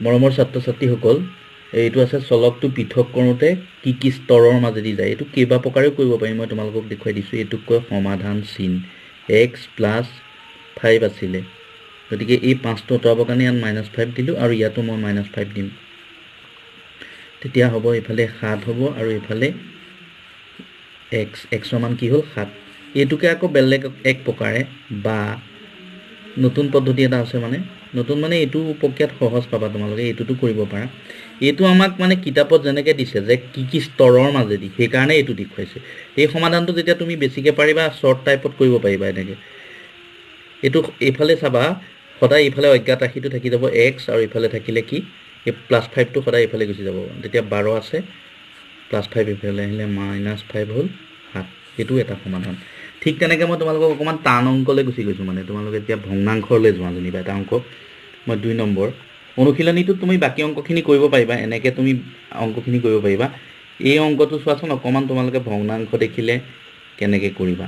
মৰমৰ ছাত্ৰ ছাত্ৰীসকল এইটো আছে চলকটো পৃথক কৰোঁতে কি কি স্তৰৰ মাজেদি যায় এইটো কেইবা প্ৰকাৰেও কৰিব পাৰি মই তোমালোকক দেখুৱাই দিছোঁ এইটোক কয় সমাধান চিন x + 5 আছিলে গতিকে এই 5টো অতৰাবৰ কাৰণে ইয়াত -5 দিলোঁ আৰু ইয়াতো মই -5 দিম তেতিয়া হ'ব এইফালে 7 হ'ব আৰু এইফালে x ৰ মান কি হ'ল 7 এইটোকে আকৌ বেলেগ এক প্ৰকাৰে বা নতুন পদ্ধতি এটা আছে মানে নতুন মানে এইটো প্ৰক্ৰিয়াত সহজ পাবা তোমালোকে এইটোটো কৰিব পাৰা এইটো আমাক মানে কিতাপত যেনেকৈ দিছে যে কি কি স্তৰৰ মাজেদি সেইকাৰণে এইটো দেখুৱাইছে এই সমাধানটো যেতিয়া তুমি বেছিকৈ পাৰিবা শ্বৰ্ট টাইপত কৰিব পাৰিবা এনেকৈ এইটো এইফালে চাবা সদায় এইফালে অজ্ঞাত ৰাশিটো থাকি যাব x আৰু এইফালে থাকিলে কি এই +5টো সদায় এইফালে গুচি যাব তেতিয়া 12 আছে +5 এইফালে আহিলে -5 হ'ল 7 এইটো এটা সমাধান ঠিক তেনেকৈ মই তোমালোকক অকণমান টান অংকলৈ গুচি গৈছোঁ মানে তোমালোকে এতিয়া ভগ্নাংশলৈ যোৱা যেনিবা এটা অংক মই 2 নম্বৰ অনুশীলনীটোত তুমি বাকী অংকখিনি কৰিব পাৰিবা এনেকৈ তুমি অংকখিনি কৰিব পাৰিবা এই অংকটো চোৱাচোন অকণমান তোমালোকে ভগ্নাংশ দেখিলে কেনেকৈ কৰিবা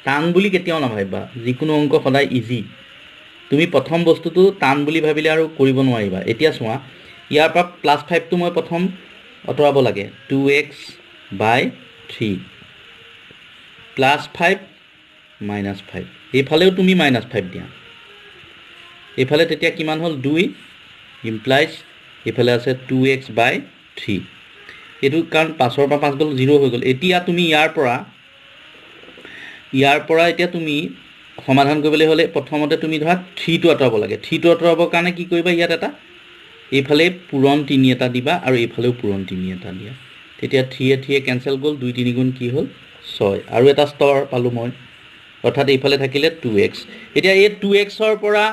টান বুলি কেতিয়াও নাভাবিবা যিকোনো অংক সদায় ইজি তুমি প্ৰথম বস্তুটো টান বুলি ভাবিলে আৰু কৰিব নোৱাৰিবা এতিয়া চোৱা ইয়াৰ পৰা +5টো মই প্ৰথম অতৰাব লাগে 2x / 3 +5 -5 এইফালেও তুমি -5 দিয়া এইফালে তেতিয়া কিমান হ'ল 2 ইমপ্লাইজ এইফালে আছে 2x / 3 এইটো কাৰণ 5ৰ পৰা 5 গ'ল 0 হৈ গ'ল এতিয়া তুমি ইয়াৰ পৰা এতিয়া তুমি সমাধান কৰিবলৈ হ'লে প্ৰথমতে তুমি ধৰা 3টো আঁতৰাব লাগে 3টো আঁতৰাবৰ কাৰণে কি কৰিবা ইয়াত এটা এইফালে পূৰণ 3 এটা দিবা আৰু এইফালেও পূৰণ 3 এটা দিয়া তেতিয়া 3 কেনচেল গ'ল 2 3 গুণ কি হ'ল 6 আৰু এটা স্তৰ পালোঁ মই অৰ্থাৎ এইফালে থাকিলে 2x এতিয়া এই 2xৰ পৰা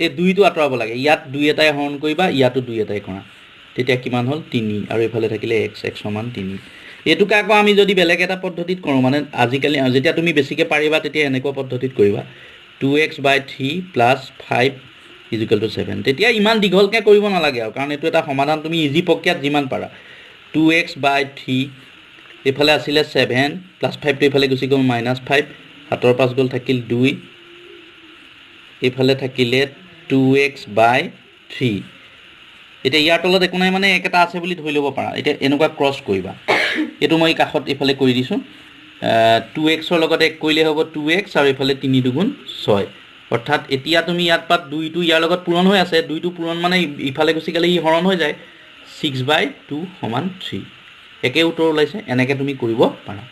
এই 2টো আঁতৰাব লাগে ইয়াত 2 এটাই হৰণ কৰিবা ইয়াতো 2 এটাই কৰা তেতিয়া কিমান হ'ল 3 আৰু এইফালে থাকিলে x = 3 এইটোকে আকৌ আমি যদি বেলেগ এটা পদ্ধতিত কৰোঁ মানে আজিকালি যেতিয়া তুমি বেছিকৈ পাৰিবা তেতিয়া এনেকুৱা পদ্ধতিত কৰিবা 2x / 3 + 5 = 7 তেতিয়া ইমান দীঘলকৈ কৰিব নালাগে আৰু কাৰণ এইটো এটা সমাধান তুমি ইজি প্ৰক্ৰিয়াত যিমান পাৰা 2x / 3 এইফালে আছিলে 7 +5টো এইফালে গুচি গ'ল -5 7ৰ 5 গ'ল থাকিল 2 এইফালে থাকিলে 2x / 3 এতিয়া ইয়াৰ তলত একো নাই মানে একেটা আছে বুলি ধৰি ল'ব পাৰা এতিয়া এনেকুৱা ক্ৰছ কৰিবা এইটো মই কাষত এইফালে কৰি দিছোঁ 2xৰ লগত 1 কৰিলে হ'ব 2x আৰু এইফালে 3 2 গুণ 6 অৰ্থাৎ এতিয়া তুমি ইয়াত পাত 2টো ইয়াৰ লগত পূৰণ হৈ আছে 2টো পূৰণ মানে ইফালে গুচি গ'লে ই হৰণ হৈ যায় 6/2 = 3 একে উত্তৰ ওলাইছে এনেকৈ তুমি কৰিব পাৰা